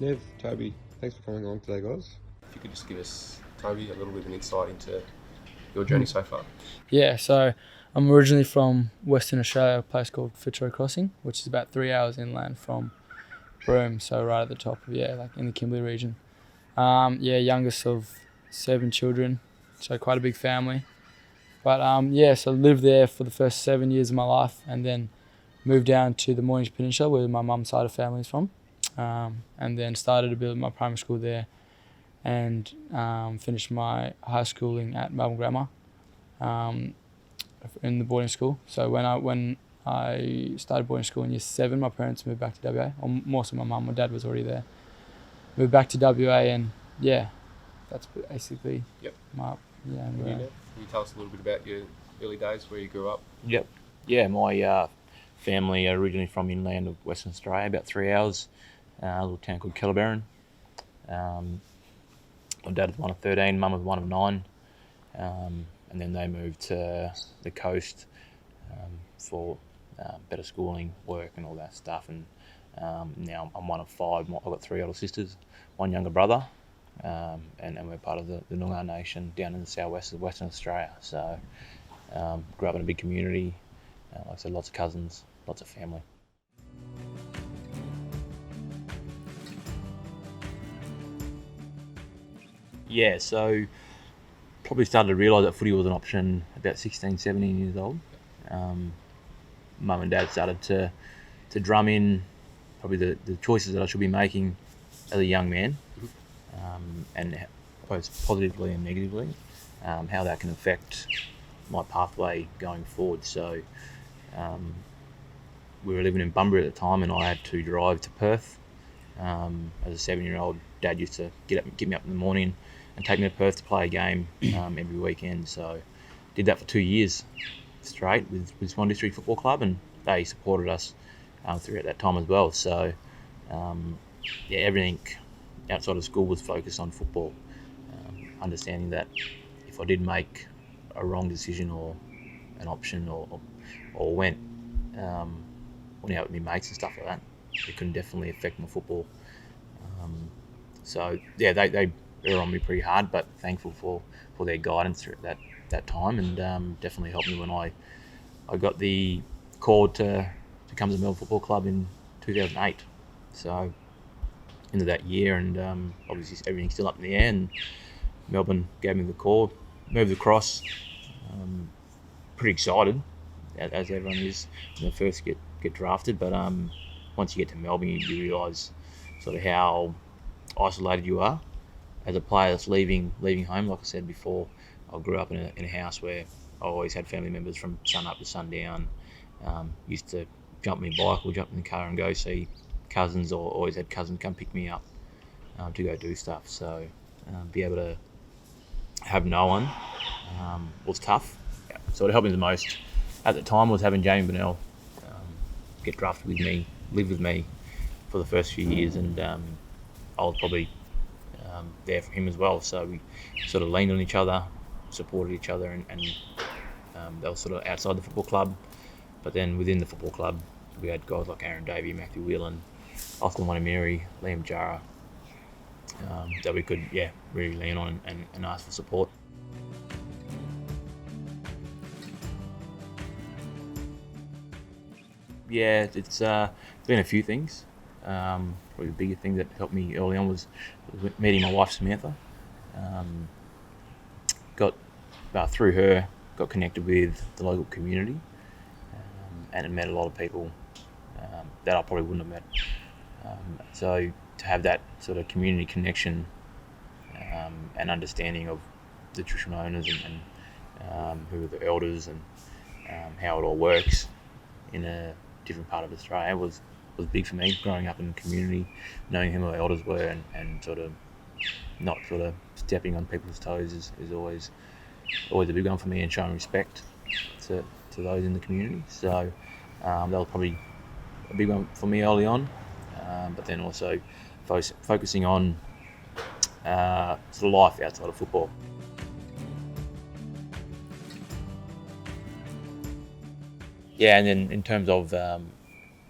Nev, Toby, thanks for coming along today, guys. If you could just give us, Toby, a little bit of an insight into your journey so far. Yeah, so I'm originally from Western Australia, a place called Fitzroy Crossing, which is about 3 hours inland from Broome, so right at the top of, like in the Kimberley region. Youngest of 7 children, so quite a big family. But so lived there for the first 7 years of my life and then moved down to the Mornings Peninsula where my mum's side of family is from. And then started to build my primary school there and finished my high schooling at Melbourne Grammar in the boarding school. So when I started boarding school in year 7, my parents moved back to WA, or more so my mum. My dad was already there. Moved back to WA and that's basically my Can you tell us a little bit about your early days, where you grew up? Yep. Yeah, my family are originally from inland of Western Australia, about 3 hours, a little town called Kellerberrin. My dad was one of 13, mum was one of 9, and then they moved to the coast for better schooling, work and all that stuff. And now I'm one of 5. I've got 3 older sisters, 1 younger brother, and we're part of the Noongar Nation down in the southwest of Western Australia. So grew up in a big community, like I said, lots of cousins, lots of family. Yeah, so probably started to realise that footy was an option about 16, 17 years old. Mum and Dad started to drum in probably the choices that I should be making as a young man, and both positively and negatively, how that can affect my pathway going forward. So we were living in Bunbury at the time and I had to drive to Perth. As a 7-year-old, Dad used to get me up in the morning and take me to Perth to play a game every weekend. So did that for 2 years straight with Swan District Football Club, and they supported us throughout that time as well. So everything outside of school was focused on football, understanding that if I did make a wrong decision or an option or went out with my mates and stuff like that, it can definitely affect my football. They were on me pretty hard, but thankful for their guidance through that time, and definitely helped me when I got the call to come to the Melbourne Football Club in 2008. So into that year, and obviously everything's still up in the air, and Melbourne gave me the call, moved across, pretty excited, as everyone is when they first get drafted, but once you get to Melbourne you realise sort of how isolated you are as a player that's leaving home. Like I said before, I grew up in a house where I always had family members from sun up to sundown. Used to jump in my bike or jump in the car and go see cousins, or always had cousins come pick me up to go do stuff. So be able to have no one was tough. So what helped me the most at the time was having Jamie Mendl get drafted with me, live with me for the first few years, and I was probably there for him as well. So we sort of leaned on each other, supported each other, and that was sort of outside the football club. But then within the football club, we had guys like Aaron Davey, Matthew Whelan, Austin Wanamiri, Liam Jara, that we could really lean on and ask for support. Yeah, it's been a few things. Probably the biggest thing that helped me early on was meeting my wife Samantha. Through her, got connected with the local community, and met a lot of people that I probably wouldn't have met. So to have that sort of community connection and understanding of the traditional owners and who are the elders and how it all works in a different part of Australia was big for me. Growing up in the community, knowing who my elders were and sort of not sort of stepping on people's toes is always a big one for me, and showing respect to those in the community. So that was probably a big one for me early on, but then also focusing on sort of life outside of football. Yeah, and then in terms of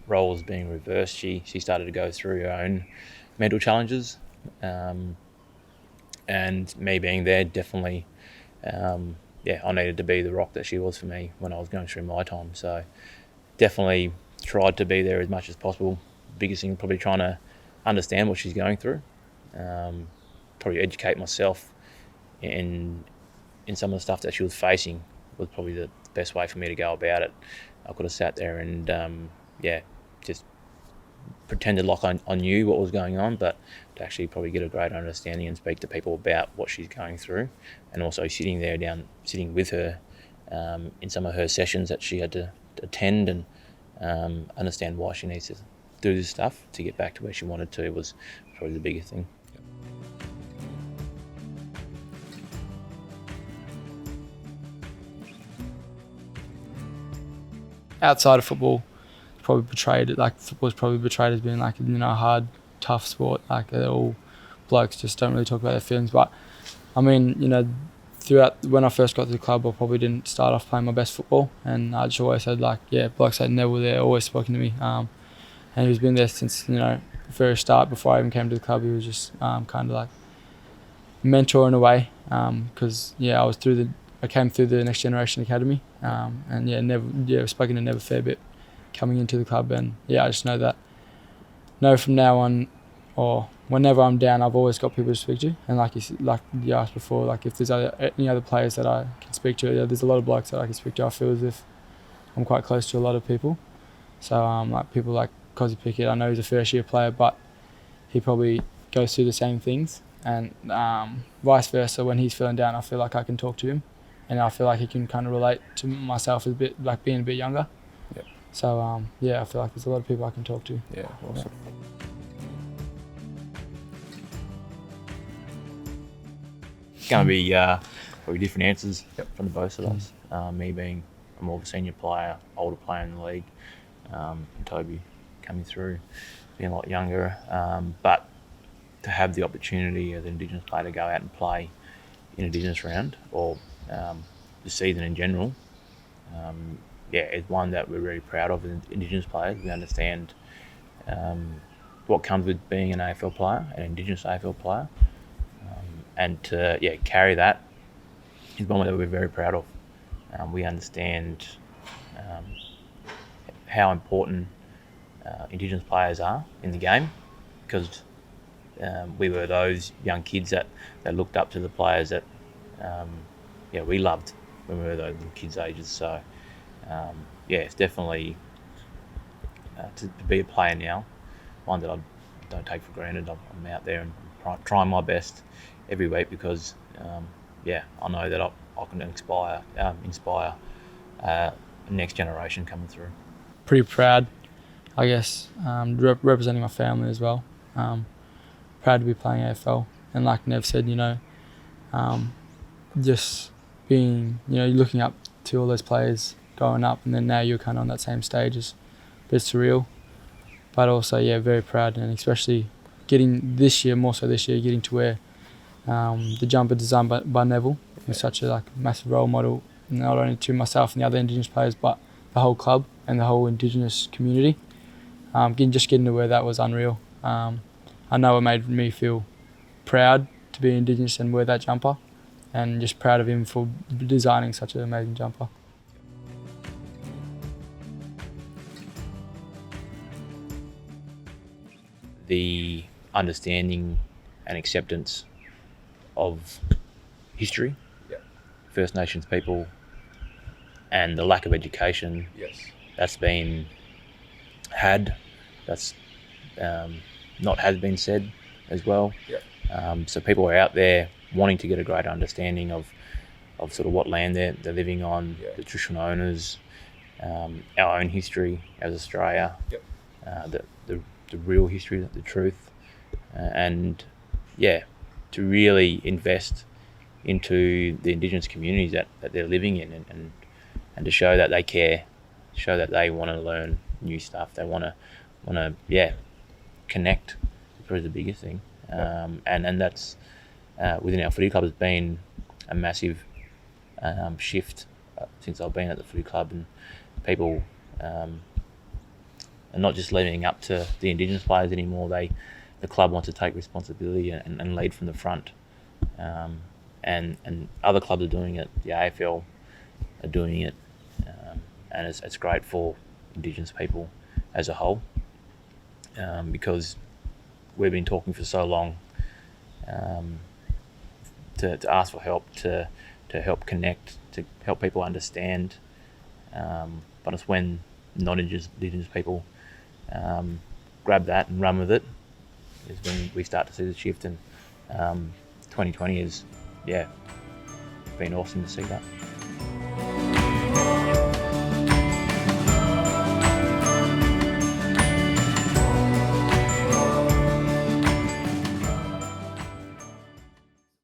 roles being reversed, she started to go through her own mental challenges, and me being there definitely, I needed to be the rock that she was for me when I was going through my time. So definitely tried to be there as much as possible. Biggest thing, probably trying to understand what she's going through, probably educate myself in some of the stuff that she was facing was probably the best way for me to go about it. I could have sat there and just pretended like I knew what was going on, but to actually probably get a greater understanding and speak to people about what she's going through, and also sitting with her in some of her sessions that she had to attend, and understand why she needs to do this stuff to get back to where she wanted to was probably the biggest thing. Outside of football, football's probably portrayed as being like, a hard, tough sport. Like, they're all blokes, just don't really talk about their feelings. But I mean, throughout when I first got to the club, I probably didn't start off playing my best football, and I just always said, blokes like Neville there always spoken to me, and he's been there since the very start. Before I even came to the club, he was just kind of like mentor in a way, because I came through the Next Generation Academy, and I've spoken to Nev a fair bit coming into the club, and I just know from now on, or whenever I'm down, I've always got people to speak to. And like you asked before, if there's any other players that I can speak to, there's a lot of blokes that I can speak to. I feel as if I'm quite close to a lot of people. So people like Cozzy Pickett, I know he's a first year player, but he probably goes through the same things, and vice versa. When he's feeling down, I feel like I can talk to him, and I feel like he can kind of relate to myself as a bit, like being a bit younger. Yep. So I feel like there's a lot of people I can talk to. Yeah, awesome. Going to be probably different answers from the both of us. Me being a more of a senior player, older player in the league, and Toby coming through, being a lot younger. But to have the opportunity as an Indigenous player to go out and play in Indigenous round, or the season in general, it's one that we're really proud of as Indigenous players. We understand what comes with being an AFL player, an Indigenous AFL player, and to carry that is one that we're very proud of. We understand how important Indigenous players are in the game, because we were those young kids that looked up to the players that we loved when we were those kids' ages. So it's definitely to be a player now, one that I don't take for granted. I'm out there and trying my best every week, because I know that I can inspire next generation coming through. Pretty proud, I guess, representing my family as well. Proud to be playing AFL, and like Nev said, just being, looking up to all those players growing up, and then now you're kind of on that same stage is a bit surreal, but also very proud, and especially getting more so this year, getting to wear the jumper designed by Neville. Was such a massive role model, not only to myself and the other Indigenous players, but the whole club and the whole Indigenous community. Getting to wear that was unreal. I know it made me feel proud to be Indigenous and wear that jumper, and just proud of him for designing such an amazing jumper. The understanding and acceptance of history, First Nations people, and the lack of education that's been had, that's not has been said as well. So people are out there wanting to get a greater understanding of sort of what land they're living on, the traditional owners, our own history as Australia, the real history, the truth, and to really invest into the Indigenous communities that they're living in, and to show that they care, show that they want to learn new stuff, they want to connect, is probably the biggest thing. And that's within our footy club has been a massive shift since I've been at the footy club, and people are not just leaving up to the Indigenous players anymore. They the club wants to take responsibility and lead from the front. And other clubs are doing it. The AFL are doing it, and it's great for Indigenous people as a whole, because we've been talking for so long to ask for help, to help connect, to help people understand. But it's when non-Indigenous people grab that and run with it is when we start to see the shift. And 2020 is, been awesome to see that.